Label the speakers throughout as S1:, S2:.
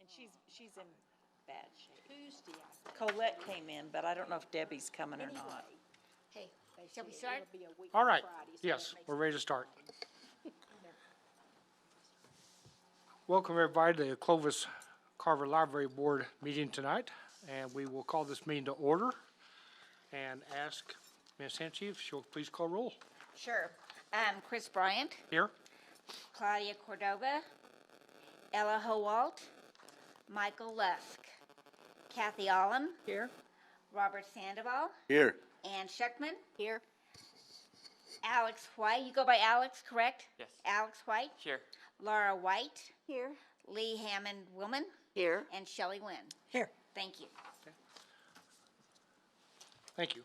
S1: And she's in bad shape. Tuesday, Colette came in, but I don't know if Debbie's coming or not.
S2: Hey, shall we start?
S3: All right, yes, we're ready to start. Welcome everybody to the Clovis-Carver Library Board meeting tonight, and we will call this meeting to order and ask Ms. Henchy if she'll please call roll.
S2: Sure. Chris Bryant,
S3: Here?
S2: Claudia Cordova, Ella Howalt, Michael Lusk, Kathy Allen,
S1: Here?
S2: Robert Sandoval,
S4: Here.
S2: Ann Schuckman. Here. Alex White. You go by Alex, correct?
S5: Yes.
S2: Alex White.
S5: Here.
S2: Laura White.
S1: Here.
S2: Lee Hammond Willman.
S1: Here.
S2: And Shelley Wynn.
S1: Here.
S2: Thank you.
S3: Thank you.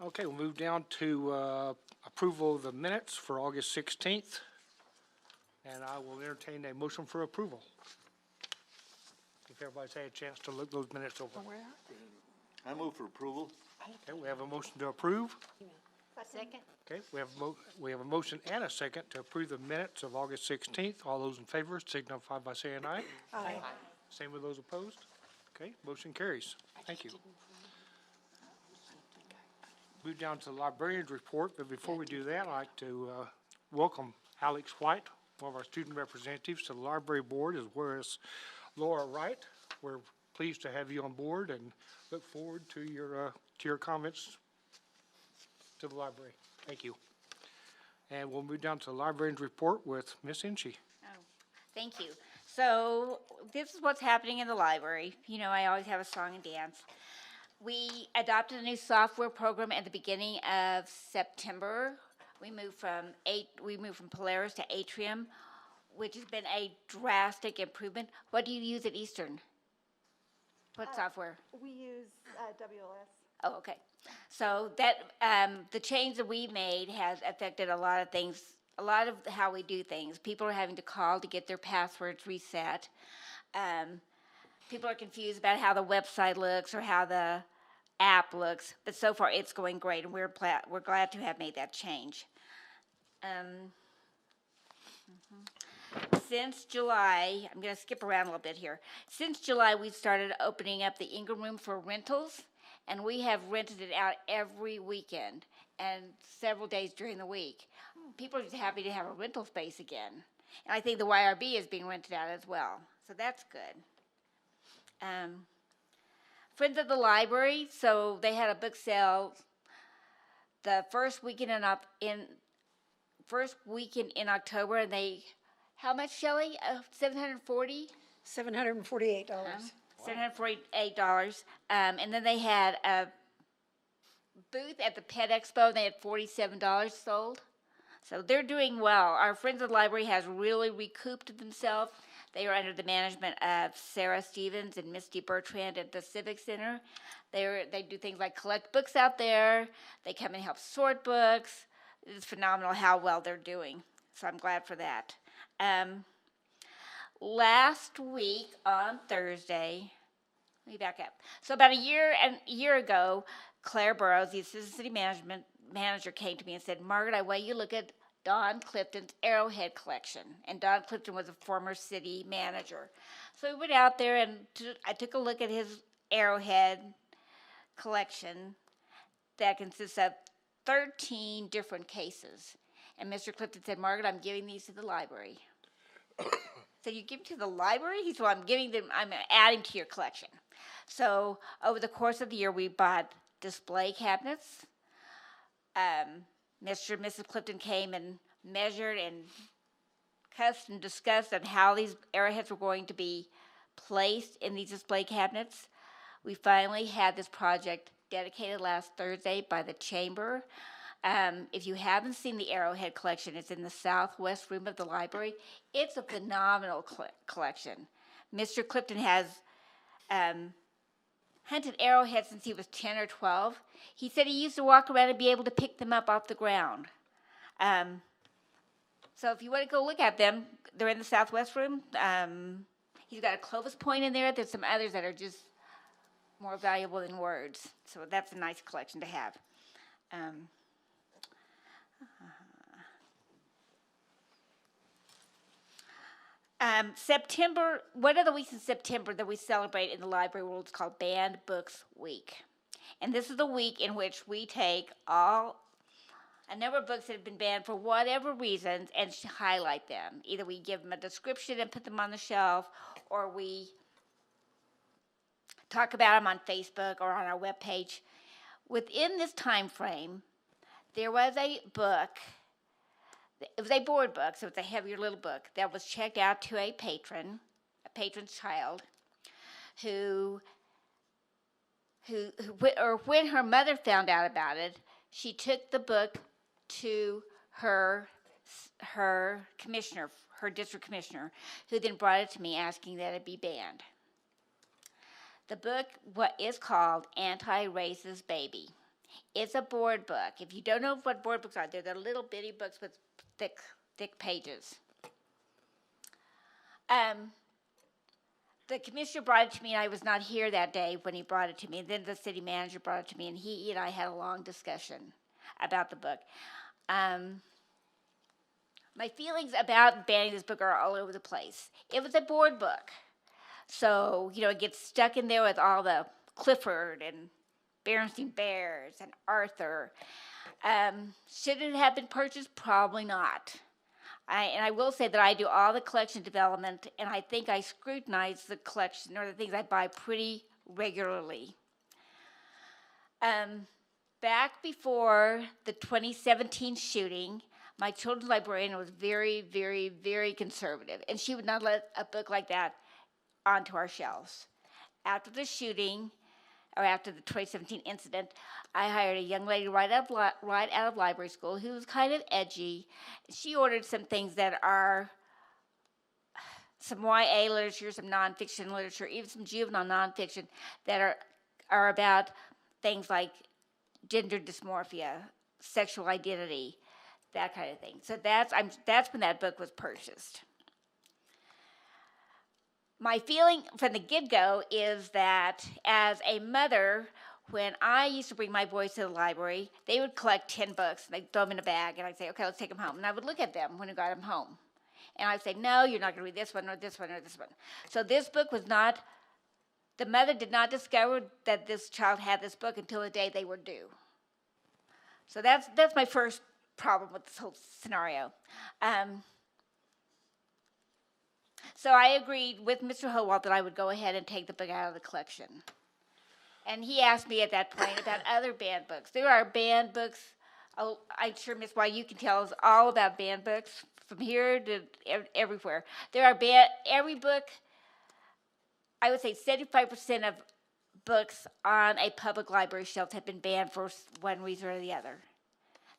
S3: Okay, we'll move down to approval of the minutes for August 16th, and I will entertain a motion for approval. If everybody's had a chance to look those minutes over.
S4: I move for approval.
S3: Okay, we have a motion to approve.
S2: Second.
S3: Okay, we have a motion and a second to approve the minutes of August 16th. All those in favor signify by saying aye.
S1: Aye.
S3: Same with those opposed. Okay, motion carries. Thank you. Move down to the Librarians Report, but before we do that, I'd like to welcome Alex White, one of our student representatives, to the Library Board, as well as Laura Wright. We're pleased to have you on board and look forward to your comments to the library. Thank you. And we'll move down to the Librarians Report with Ms. Henchy.
S2: Oh, thank you. So this is what's happening in the library. You know, I always have a song and dance. We adopted a new software program at the beginning of September. We moved from Polaris to Atrium, which has been a drastic improvement. What do you use at Eastern? What software?
S6: We use WLS.
S2: Oh, okay. So that the change that we made has affected a lot of things, a lot of how we do things. People are having to call to get their passwords reset. People are confused about how the website looks or how the app looks, but so far it's going great, and we're glad to have made that change. Since July, I'm going to skip around a little bit here. Since July, we started opening up the Ingram Room for rentals, and we have rented it out every weekend and several days during the week. People are just happy to have a rental space again. And I think the YRB is being rented out as well, so that's good. Friends of the Library, so they had a book sale the first weekend in October, and they, how much, Shelley? $740?
S1: $748.
S2: $748. And then they had a booth at the Pet Expo, and they had $47 sold. So they're doing well. Our Friends of the Library has really recouped themselves. They are under the management of Sarah Stevens and Misty Bertrand at the Civic Center. They do things like collect books out there. They come and help sort books. It's phenomenal how well they're doing. So I'm glad for that. Last week on Thursday, let me back up. So about a year ago, Claire Burrows, the assistant city manager, came to me and said, "Margaret, I want you to look at Don Clifton's Arrowhead Collection." And Don Clifton was a former city manager. So we went out there, and I took a look at his Arrowhead collection that consists of 13 different cases. And Mr. Clifton said, "Margaret, I'm giving these to the library." So you give them to the library? He said, "Well, I'm adding to your collection." So over the course of the year, we bought display cabinets. Mr. and Mrs. Clifton came and measured and discussed on how these arrowheads were going to be placed in these display cabinets. We finally had this project dedicated last Thursday by the Chamber. If you haven't seen the Arrowhead Collection, it's in the southwest room of the library. It's a phenomenal collection. Mr. Clifton has hunted arrowheads since he was 10 or 12. He said he used to walk around and be able to pick them up off the ground. So if you want to go look at them, they're in the southwest room. He's got a Clovis point in there. There's some others that are just more valuable than words. So that's a nice collection to have. September, one of the weeks in September that we celebrate in the library world is called Banned Books Week. And this is the week in which we take a number of books that have been banned for whatever reasons and highlight them. Either we give them a description and put them on the shelf, or we talk about them on Facebook or on our webpage. Within this time frame, there was a book. It was a board book, so it's a heavier little book that was checked out to a patron's child, who when her mother found out about it, she took the book to her commissioner, her district commissioner, who then brought it to me asking that it be banned. The book is called Anti-Racist Baby. It's a board book. If you don't know what board books are, they're the little bitty books with thick pages. The commissioner brought it to me, and I was not here that day when he brought it to me. And then the city manager brought it to me, and he and I had a long discussion about the book. My feelings about banning this book are all over the place. It was a board book. So, it gets stuck in there with all the Clifford and Berenstain Bears and Arthur. Should it have been purchased? Probably not. I will say that I do all the collection development, and I think I scrutinize the collection or the things I buy pretty regularly. Back before the 2017 shooting, my children's librarian was very, very, very conservative, and she would not let a book like that onto our shelves. After the shooting, or after the 2017 incident, I hired a young lady right out of library school who was kind of edgy. She ordered some things that are some YA literature, some nonfiction literature, even some juvenile nonfiction that are about things like gender dysmorphia, sexual identity, that kind of thing. So that's when that book was purchased. My feeling from the get-go is that as a mother, when I used to bring my boys to the library, they would collect 10 books, and they'd throw them in a bag, and I'd say, okay, let's take them home. And I would look at them when I got them home. And I'd say, no, you're not going to read this one, or this one, or this one. So this book was not, the mother did not discover that this child had this book until the day they were due. So that's my first problem with this whole scenario. So I agreed with Mr. Howald that I would go ahead and take the book out of the collection. And he asked me at that point about other banned books. There are banned books. Oh, I'm sure, Miss White, you can tell us all about banned books from here to everywhere. There are every book, I would say 75% of books on a public library shelf have been banned for one reason or the other.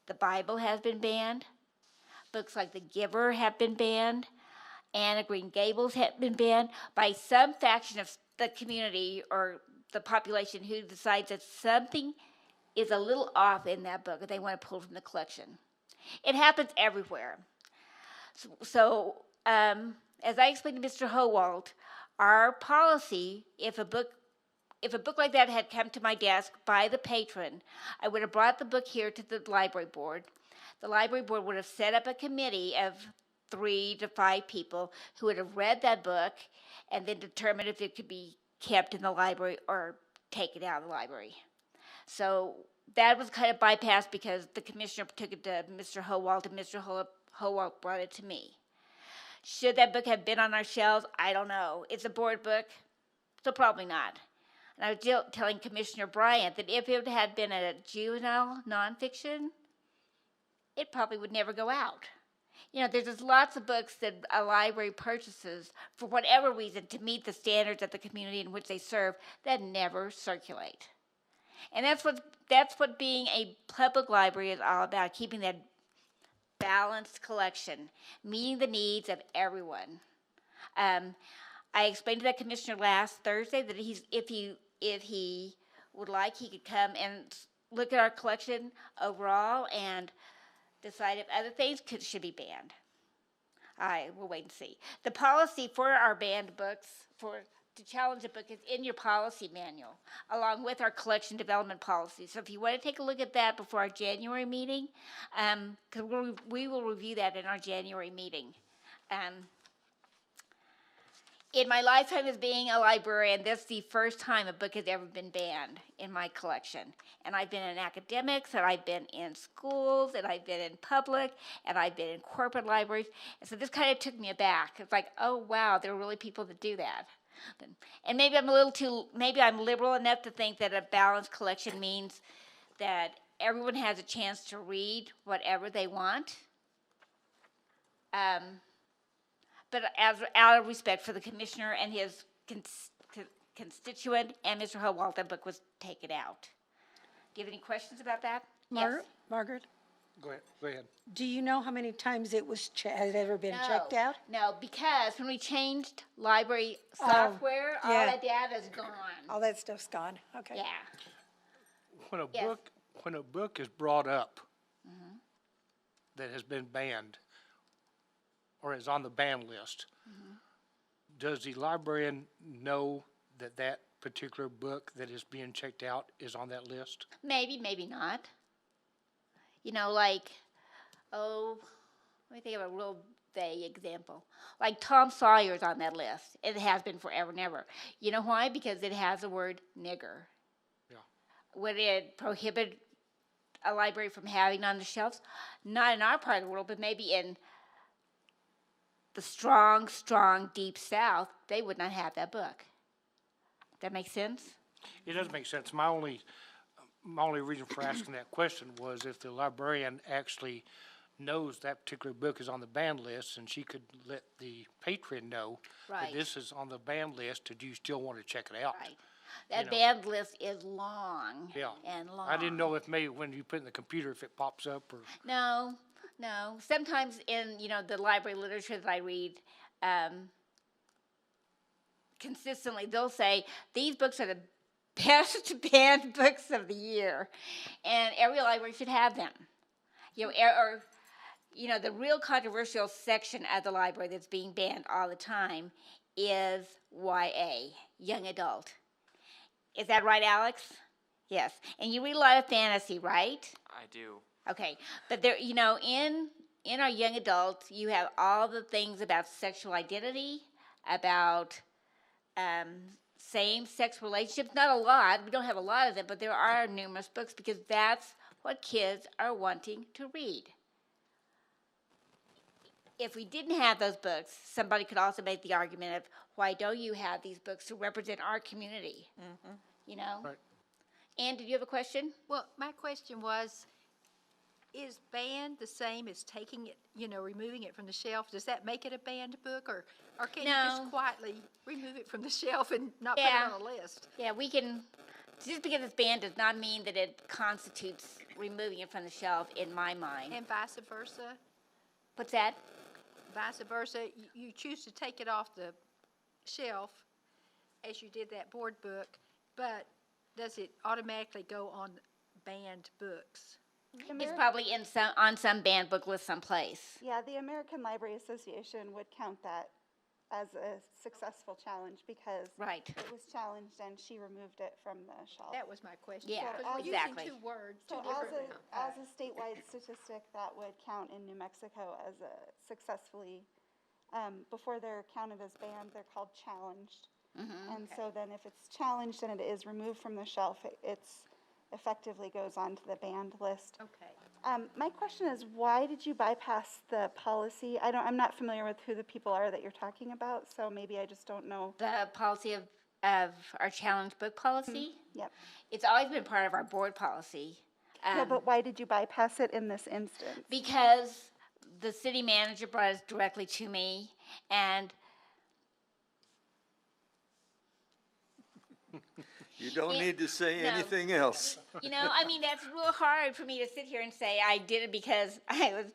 S2: The Bible has been banned. Books like The Giver have been banned. Anne of Green Gables have been banned by some faction of the community or the population who decides that something is a little off in that book and they want to pull from the collection. It happens everywhere. So as I explained to Mr. Howald, our policy, if a book like that had come to my desk by the patron, I would have brought the book here to the library board. The library board would have set up a committee of 3 to 5 people who would have read that book and then determined if it could be kept in the library or taken out of the library. So that was kind of bypassed because the commissioner took it to Mr. Howald, and Mr. Howald brought it to me. Should that book have been on our shelves? I don't know. It's a board book, so probably not. And I was telling Commissioner Bryant that if it had been a juvenile nonfiction, it probably would never go out. There's just lots of books that a library purchases for whatever reason to meet the standards of the community in which they serve that never circulate. And that's what being a public library is all about, keeping that balanced collection, meeting the needs of everyone. I explained to that commissioner last Thursday that if he would like, he could come and look at our collection overall and decide if other things should be banned. We'll wait and see. The policy for our banned books, to challenge a book, is in your policy manual, along with our collection development policy. So if you want to take a look at that before our January meeting, because we will review that in our January meeting. In my lifetime as being a librarian, that's the first time a book has ever been banned in my collection. And I've been in academics, and I've been in schools, and I've been in public, and I've been in corporate libraries. And so this kind of took me aback. It's like, oh, wow, there are really people that do that. And maybe I'm liberal enough to think that a balanced collection means that everyone has a chance to read whatever they want. But out of respect for the commissioner and his constituent and Mr. Howald, that book was taken out. Do you have any questions about that? Yes.
S5: Margaret,
S3: Go ahead.
S5: do you know how many times it was, has it ever been checked out?
S2: No, because when we changed library software, all
S5: yeah.
S2: that data is gone.
S5: All that stuff's gone, okay.
S2: Yeah.
S3: When a book is brought up that has been banned or is on the ban list, does the librarian know that that particular book that is being checked out is on that list?
S2: Maybe, maybe not. You know, like, let me think of a real vague example. Like Tom Sawyer's on that list. It has been forever and ever. You know why? Because it has the word nigger.
S3: Yeah.
S2: Would it prohibit a library from having it on the shelves? Not in our part of the world, but maybe in the strong, deep South, they would not have that book. That makes sense?
S3: It does make sense. My only reason for asking that question was if the librarian actually knows that particular book is on the ban list, and she could let the patron know that
S2: Right.
S3: this is on the ban list, do you still want to check it out?
S2: Right. That
S3: know.
S2: banned list is long
S3: Yeah.
S2: and long.
S3: I didn't know if maybe when you put it in the computer if it pops up or.
S2: No. Sometimes in, the library literature that I read, consistently they'll say, these books are the best banned books of the year, and every library should have them. The real controversial section of the library that's being banned all the time is YA, young adult. Is that right, Alex? Yes. And you read a lot of fantasy, right?
S7: I do.
S2: Okay, but there, in our young adults, you have all the things about sexual identity, about same-sex relationships. Not a lot. We don't have a lot of them, but there are numerous books because that's what kids are wanting to read. If we didn't have those books, somebody could also make the argument of, why don't you have these books to represent our community?
S3: Right.
S2: Ann, did you have a question?
S8: Well, my question was, is banned the same as taking it, removing it from the shelf? Does that make it a banned book, or can you just
S2: No.
S8: quietly remove it from the shelf and not put
S2: Yeah.
S8: it on a list?
S2: Yeah, we can. Just because it's banned does not mean that it constitutes removing it from the shelf, in my mind.
S8: And vice versa?
S2: What's that?
S8: Vice versa, you choose to take it off the shelf, as you did that board book, but does it automatically go on banned books?
S2: It's probably on some banned book list someplace.
S6: Yeah, the American Library Association would count that as a successful challenge because
S2: Right.
S6: it was challenged and she removed it from the shelf.
S8: That was my question.
S2: Yeah,
S8: Because we're
S2: exactly.
S8: using two words, two
S6: So
S8: different.
S6: as a statewide statistic, that would count in New Mexico as a successfully, before they're counted as banned, they're called challenged. And so then if it's challenged and it is removed from the shelf, it's effectively goes onto the banned list.
S8: Okay.
S6: My question is, why did you bypass the policy? I'm not familiar with who the people are that you're talking about, so maybe I just don't know.
S2: The policy of our challenge book policy.
S6: Yep.
S2: It's always been part of our board policy.
S6: Yeah, but why did you bypass it in this instance?
S2: Because the city manager brought it directly to me, and
S4: You don't
S2: Yeah,
S4: need to say
S2: no.
S4: anything else.
S2: that's real hard for me to sit here and say I did it because I was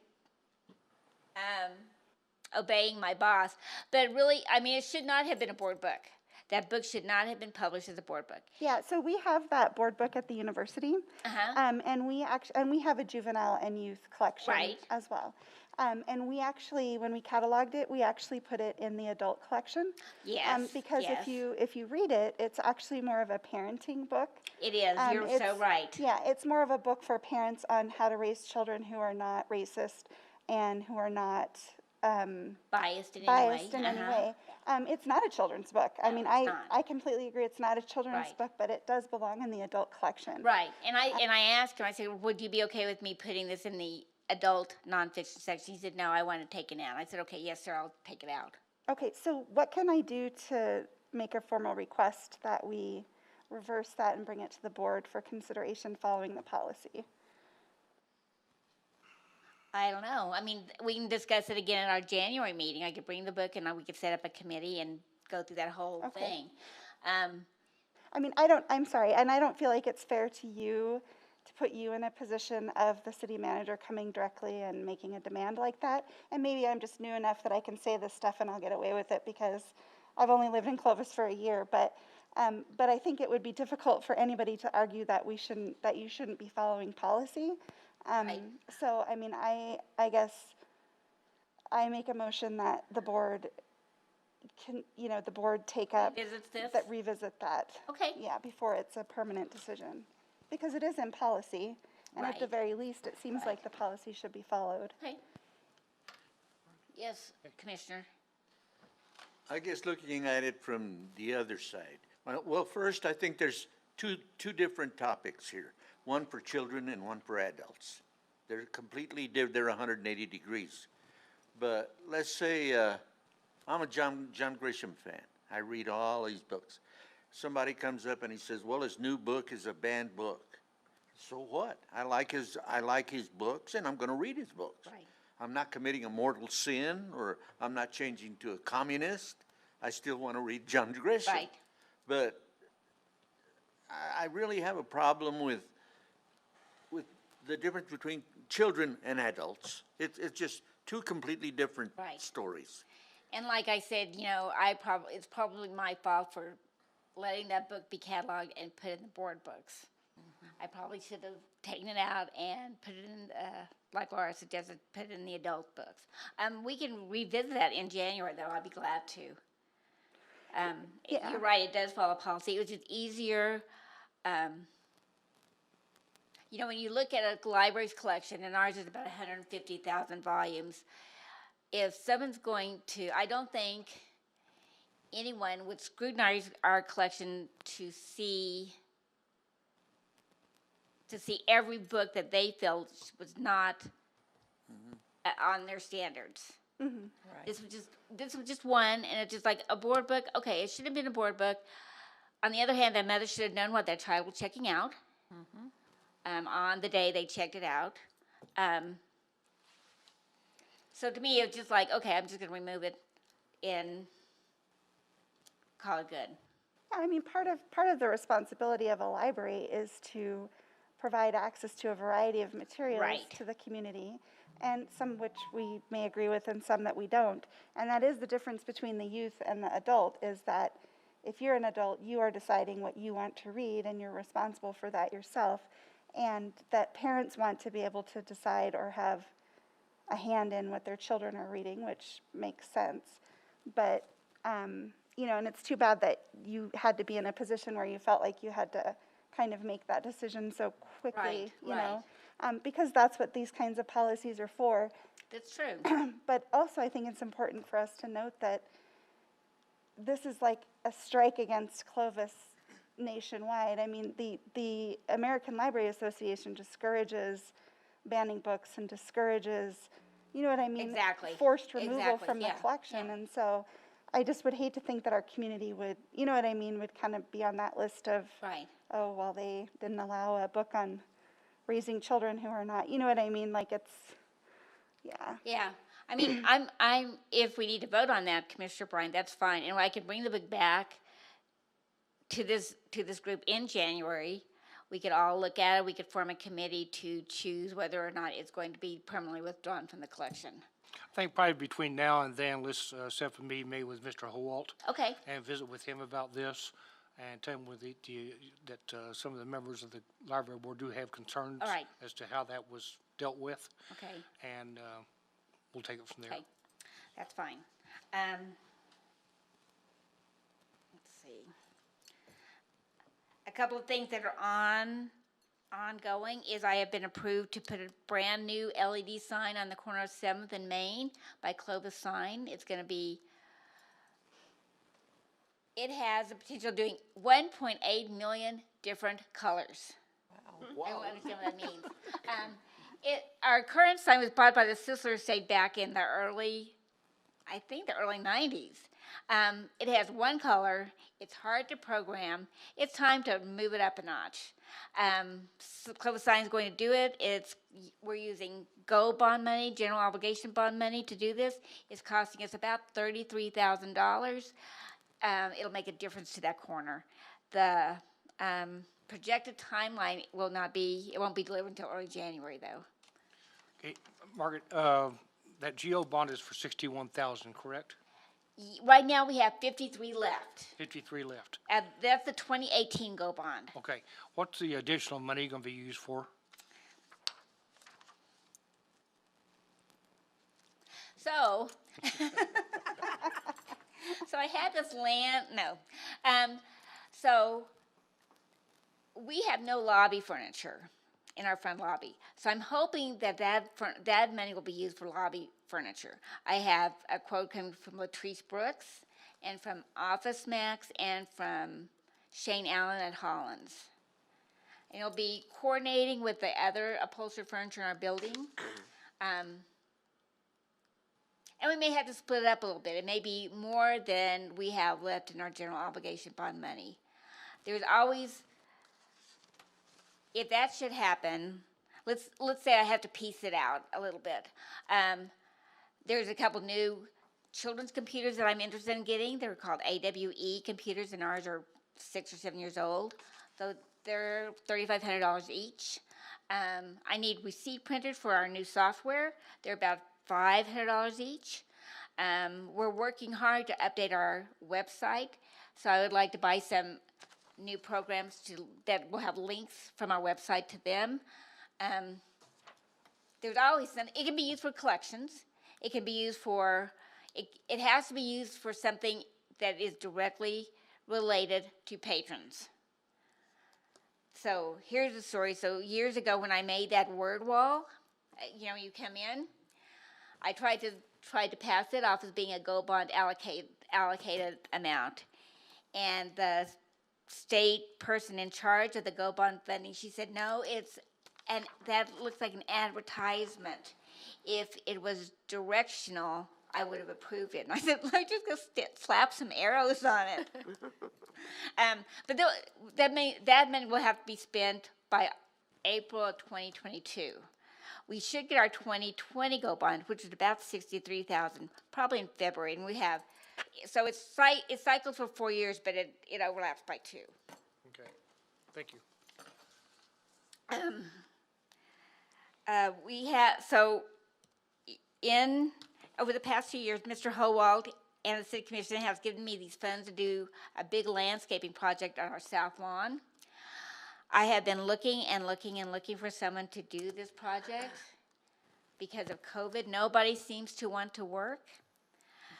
S2: obeying my boss. But really, it should not have been a board book. That book should not have been published as a board book.
S6: Yeah, so we have that board book at the university,
S2: Uh-huh.
S6: and we have a juvenile and youth collection
S2: Right.
S6: as well. And we actually, when we cataloged it, we actually put it in the adult collection.
S2: Yes,
S6: Because
S2: yes.
S6: if you read it, it's actually more of a parenting book.
S2: It is. You're so
S6: It's-
S2: right.
S6: Yeah, it's more of a book for parents on how to raise children who are not racist and who are not
S2: Biased in any way.
S6: biased in any
S2: Uh-huh.
S6: way. It's not a children's book. I mean,
S2: it's not.
S6: I completely agree, it's not a children's
S2: Right.
S6: book, but it does belong in the adult collection.
S2: Right, and I asked him, I said, would you be okay with me putting this in the adult nonfiction section? He said, no, I want to take it out. I said, okay, yes, sir, I'll take it out.
S6: Okay, so what can I do to make a formal request that we reverse that and bring it to the board for consideration following the policy?
S2: I don't know. I mean, we can discuss it again at our January meeting. I could bring the book and we could set up a committee and go through that whole
S6: Okay.
S2: thing.
S6: I mean, I'm sorry, and I don't feel like it's fair to you to put you in a position of the city manager coming directly and making a demand like that. And maybe I'm just new enough that I can say this stuff and I'll get away with it because I've only lived in Clovis for a year. But I think it would be difficult for anybody to argue that you shouldn't be following policy.
S2: Right.
S6: So, I mean, I guess I make a motion that the board the board take up.
S2: Revisits this?
S6: Revisit that.
S2: Okay.
S6: Yeah, before it's a permanent decision. Because it is in policy, and at the
S2: Right.
S6: very least, it seems like the policy should be followed.
S2: Okay. Yes, Commissioner.
S4: I guess looking at it from the other side. Well, first, I think there's two different topics here. One for children and one for adults. They're completely different. They're 180 degrees. But let's say I'm a John Grisham fan. I read all his books. Somebody comes up and he says, well, his new book is a banned book. So what? I like his books, and I'm going to read his books.
S2: Right.
S4: I'm not committing a mortal sin, or I'm not changing to a communist. I still want to read John Grisham.
S2: Right.
S4: But I really have a problem with the difference between children and adults. It's just two completely different
S2: Right.
S4: stories.
S2: And like I said, it's probably my fault for letting that book be cataloged and put in the board books. I probably should have taken it out and put it in, like Laura suggested, put it in the adult books. We can revisit that in January, though. I'd be glad to.
S6: Yeah.
S2: You're right, it does follow policy. It was just easier. When you look at a library's collection, and ours is about 150,000 volumes, if someone's going to, I don't think anyone would scrutinize our collection to see every book that they felt was not on their standards.
S1: Right.
S2: This was just one, and it's just like a board book. Okay, it should have been a board book. On the other hand, that mother should have known what that child was checking out on the day they checked it out. So to me, it's just like, okay, I'm just going to remove it and call it good.
S6: Yeah, I mean, part of the responsibility of a library is to provide access to a variety of materials
S2: Right.
S6: to the community, and some which we may agree with and some that we don't. And that is the difference between the youth and the adult, is that if you're an adult, you are deciding what you want to read, and you're responsible for that yourself. And that parents want to be able to decide or have a hand in what their children are reading, which makes sense. But, and it's too bad that you had to be in a position where you felt like you had to kind of make that decision so quickly,
S2: Right,
S6: because that's what these kinds of policies are for.
S2: That's true.
S6: But also, I think it's important for us to note that this is like a strike against Clovis nationwide. I mean, the American Library Association discourages banning books and discourages, you know what I mean?
S2: Exactly.
S6: Forced removal
S2: Exactly,
S6: from the
S2: yeah,
S6: collection.
S2: yeah.
S6: And so I just would hate to think that our community would, you know what I mean, would kind of be on that list of,
S2: Right.
S6: oh, well, they didn't allow a book on raising children who are not, you know what I mean? Like it's, yeah.
S2: Yeah. I mean, I'm. If we need to vote on that, Commissioner Bryan, that's fine, and I can bring the book back to this group in January. We could all look at it. We could form a committee to choose whether or not it's going to be permanently withdrawn from the collection.
S3: I think probably between now and then, let's set up a meeting maybe with Mr. Howalt
S2: Okay.
S3: and visit with him about this, and tell him that some of the members of the library board do have concerns
S2: All right.
S3: as to how that was dealt with,
S2: Okay.
S3: and we'll take it from there.
S2: Okay. That's fine. Let's see. A couple of things that are on ongoing is I have been approved to put a brand-new LED sign on the corner of 7th and Main by Clovis Sign. It's going to be, it has the potential of doing 1.8 million different colors. I don't understand what that means. Our current sign was bought by the Sisler Estate back in the early 90s. It has one color. It's hard to program. It's time to move it up a notch. Clovis Sign is going to do it. We're using GO bond money, general obligation bond money, to do this. It's costing us about $33,000. It'll make a difference to that corner. The projected timeline it won't be delivered until early January, though.
S3: Okay, Margaret, that GO bond is for 61,000, correct?
S2: Right now, we have 53 left.
S3: 53 left.
S2: That's the 2018 GO bond.
S3: Okay, what's the additional money gonna be used for?
S2: So, so I had this land, so we have no lobby furniture in our front lobby. So I'm hoping that money will be used for lobby furniture. I have a quote coming from Latrice Brooks and from Office Max and from Shane Allen at Hollins. And it'll be coordinating with the other upholstered furniture in our building. And we may have to split it up a little bit. It may be more than we have left in our general obligation bond money. There's always, if that should happen, let's say I have to piece it out a little bit. There's a couple new children's computers that I'm interested in getting. They're called AWE computers, and ours are 6 or 7 years old. So they're $3,500 each. I need receipt printers for our new software. They're about $500 each. We're working hard to update our website, so I would like to buy some new programs that will have links from our website to them. There's always some. It can be used for collections. It can be used for. It has to be used for something that is directly related to patrons. So here's the story. So years ago, when I made that word wall, you come in. I tried to pass it off as being a GO bond allocated amount, and the state person in charge of the GO bond funding, she said, no, that looks like an advertisement. If it was directional, I would have approved it. And I said, let's just go slap some arrows on it. But that money will have to be spent by April of 2022. We should get our 2020 GO bond, which is about $63,000, probably in February, and we have. So it's cycled for 4 years, but it overlaps by 2.
S3: Okay, thank you.
S2: Over the past 2 years, Mr. Howald and the City Commission has given me these funds to do a big landscaping project on our south lawn. I have been looking and looking and looking for someone to do this project. Because of COVID, nobody seems to want to work.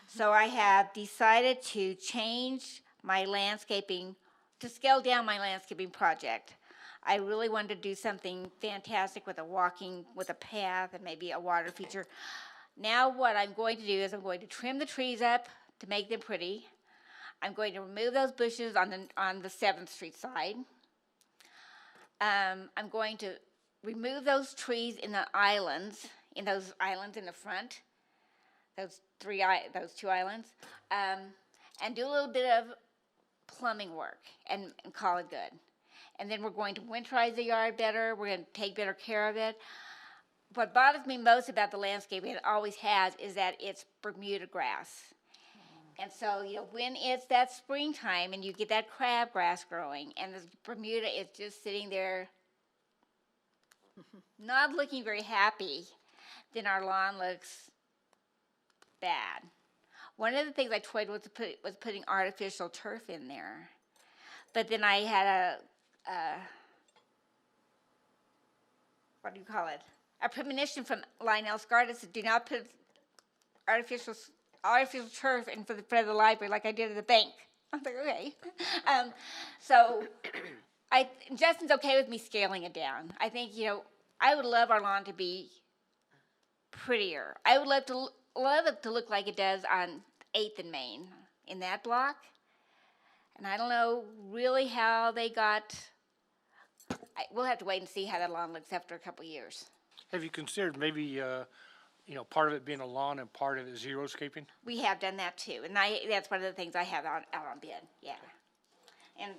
S2: So I have decided to change my landscaping, to scale down my landscaping project. I really wanted to do something fantastic with with a path and maybe a water feature. Now what I'm going to do is I'm going to trim the trees up to make them pretty. I'm going to remove those bushes on the 7th Street side. I'm going to remove those trees in the islands, in the front, those 2 islands, and do a little bit of plumbing work and call it good. And then we're going to winterize the yard better. We're going to take better care of it. What bothers me most about the landscaping, it always has, is that it's Bermuda grass. And so, when it's that springtime and you get that crabgrass growing and the Bermuda is just sitting there not looking very happy, then our lawn looks bad. One of the things I tried was putting artificial turf in there. But then I had a premonition from Lionel Scartis to do not put artificial turf in front of the library like I did at the bank. I was like, okay. So Justin's okay with me scaling it down. I think, I would love our lawn to be prettier. I would love it to look like it does on 8th and Main in that block. And I don't know really how they got. We'll have to wait and see how that lawn looks after a couple of years.
S3: Have you considered maybe, part of it being a lawn and part of it xeriscaping?
S2: We have done that too, and that's one of the things I have out on bid. Yeah, and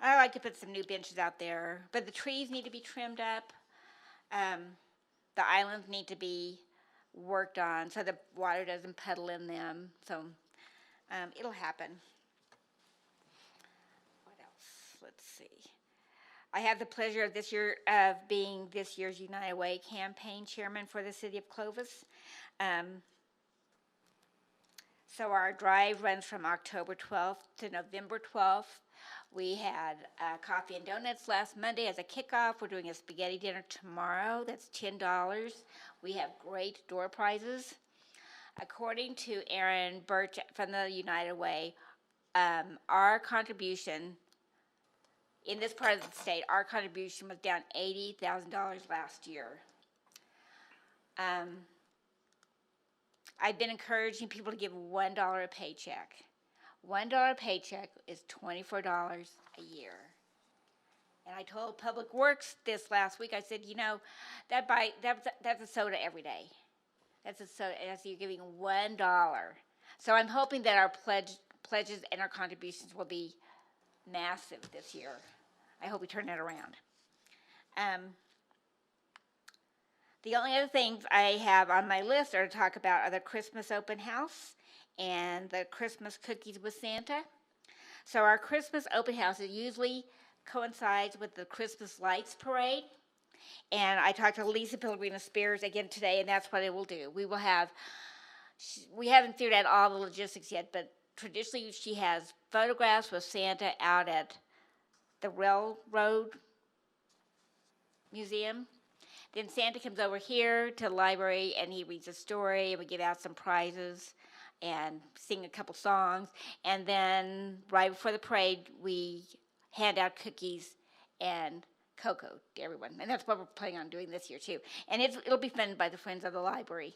S2: I like to put some new benches out there, but the trees need to be trimmed up. The islands need to be worked on so the water doesn't puddle in them. So it'll happen. What else? Let's see. I have the pleasure of being this year's United Way campaign chairman for the city of Clovis. So our drive runs from October 12th to November 12th. We had coffee and donuts last Monday as a kickoff. We're doing a spaghetti dinner tomorrow. That's $10. We have great door prizes. According to Aaron Birch from the United Way, our contribution in this part of the state, our contribution was down $80,000 last year. I've been encouraging people to give $1 a paycheck. $1 a paycheck is $24 a year. And I told Public Works this last week, I said, that's a soda every day. That's a soda, and so you're giving $1. So I'm hoping that our pledges and our contributions will be massive this year. I hope we turn that around. The only other things I have on my list are to talk about are the Christmas open house and the Christmas cookies with Santa. So our Christmas open house usually coincides with the Christmas lights parade. And I talked to Lisa Pellegrino Spears again today, and that's what it will do. We haven't figured out all the logistics yet, but traditionally she has photographs with Santa out at the Railroad Museum. Then Santa comes over here to the library and he reads a story, and we give out some prizes and sing a couple songs. And then right before the parade, we hand out cookies and cocoa to everyone. And that's what we're planning on doing this year too. And it'll be funded by the Friends of the Library.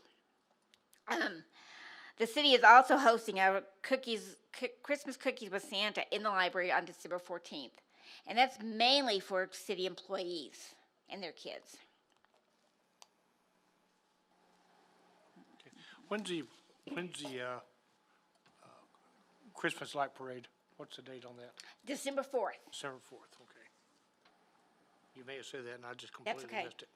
S2: The city is also hosting our Christmas cookies with Santa in the library on December 14th. And that's mainly for city employees and their kids.
S3: Okay. When's the Christmas light parade? What's the date on that?
S2: December 4th.
S3: December 4th, okay. You may have said that and I just completely missed it.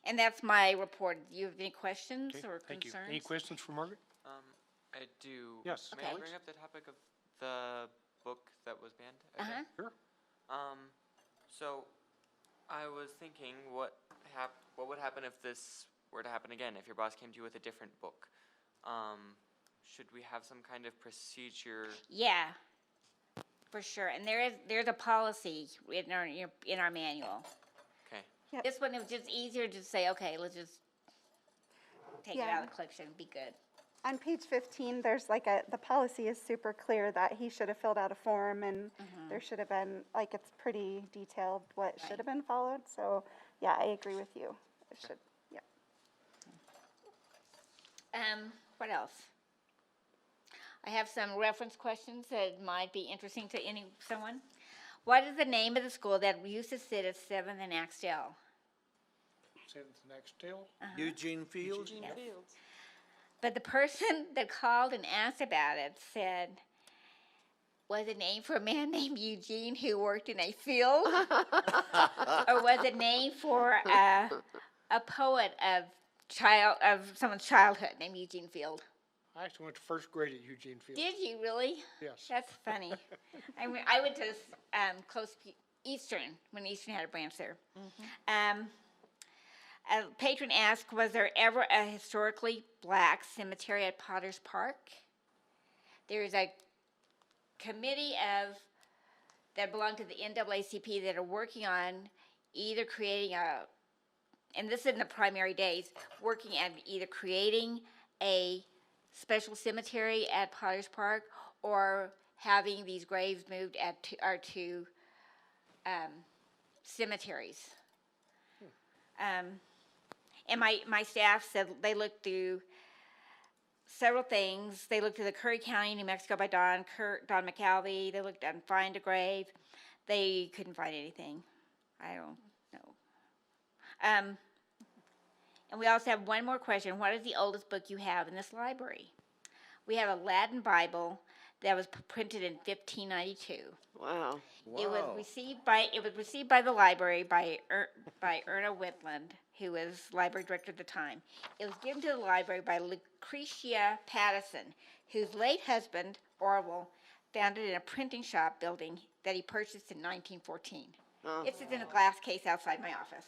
S2: And that's my report. Do you have any questions
S3: Okay,
S2: or
S3: thank you.
S2: concerns?
S3: Any questions for Margaret?
S7: I do.
S3: Yes.
S7: May I
S2: Okay.
S7: bring up the topic of the book that was banned?
S2: Uh-huh.
S3: Sure.
S7: So I was thinking, what would happen if this were to happen again? If your boss came to you with a different book, should we have some kind of procedure?
S2: Yeah, for sure. And there's a policy in our manual.
S7: Okay.
S6: Yep.
S2: This one, it was just easier to say, okay, let's just take it out of the collection, be good.
S6: On page 15, there's the policy is super clear that he should have filled out a form, and there should have been, it's pretty detailed what should have been followed. So, yeah, I agree with you. It should, yeah.
S2: What else? I have some reference questions that might be interesting to someone. What is the name of the school that used to sit at 7th and Axtell?
S3: 7th and Axtell?
S4: Eugene Fields?
S2: But the person that called and asked about it said, was it named for a man named Eugene who worked in a field? Or was it named for a poet of someone's childhood named Eugene Field?
S3: I actually went to first grade at Eugene Field.
S2: Did you really?
S3: Yes.
S2: That's funny. I went to Eastern, when Eastern had a branch there. A patron asked, was there ever a historically black cemetery at Potter's Park? There's a committee that belong to the NAACP that are working on either creating and this is in the primary days, working at either creating a special cemetery at Potter's Park or having these graves moved at our two cemeteries. And my staff said they looked through several things. They looked at the Curry County, New Mexico by Don McAlvey. They looked at Find a Grave. They couldn't find anything. I don't know. And we also have one more question. What is the oldest book you have in this library? We have a Latin Bible that was printed in 1592.
S9: Wow.
S2: It was
S4: Wow.
S2: received by the library by Erna Whitland, who was library director at the time. It was given to the library by Lucretia Pattison, whose late husband, Orwell, found it in a printing shop building that he purchased in 1914.
S9: Oh.
S2: It sits in a glass case outside my office.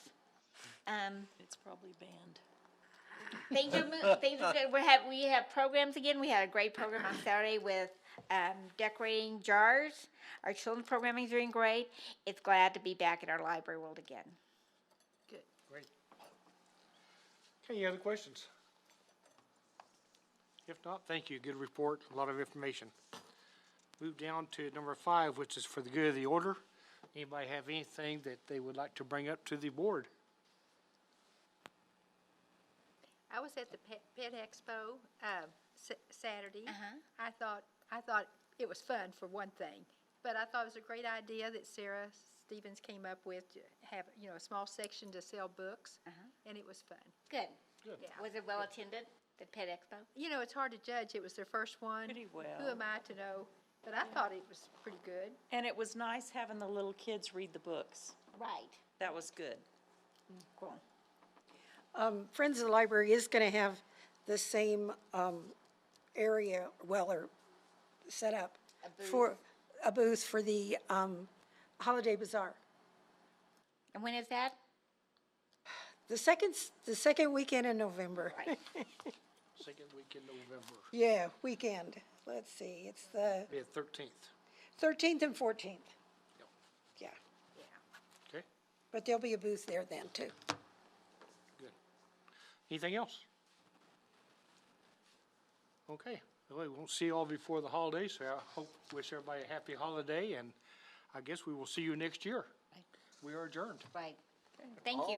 S1: It's probably banned.
S2: Things are good. We have programs again. We had a great program on Saturday with decorating jars. Our children's programming is doing great. It's glad to be back in our library world again.
S3: Great. Okay, any other questions? If not, thank you. Good report, a lot of information. Move down to number 5, which is for the good of the order. Anybody have anything that they would like to bring up to the board?
S8: I was at the Pet Expo, Saturday.
S2: Uh-huh.
S8: I thought it was fun for one thing, but I thought it was a great idea that Sarah Stevens came up with to have, a small section to sell books, and it was fun.
S2: Good.
S3: Good.
S8: Yeah.
S2: Was it well attended, the Pet Expo?
S8: It's hard to judge. It was their first one.
S1: Pretty well.
S8: Who am I to know? But I thought it was pretty good.
S1: And it was nice having the little kids read the books.
S2: Right.
S1: That was good.
S2: Cool.
S5: Friends of the Library is going to have the same area, or set up for a booth for the Holiday Bazaar.
S2: And when is that?
S5: The second weekend in November.
S2: Right.
S3: Second week in November,
S5: Yeah, weekend. Let's see, it's the
S3: be the 13th.
S5: 13th and 14th. Yeah,
S3: Okay,
S5: but there'll be a booth there then too.
S3: good. Anything else? Okay, well, we won't see you all before the holidays, so I wish everybody a happy holiday, and I guess we will see you next year. We are adjourned.
S2: Right. Thank you.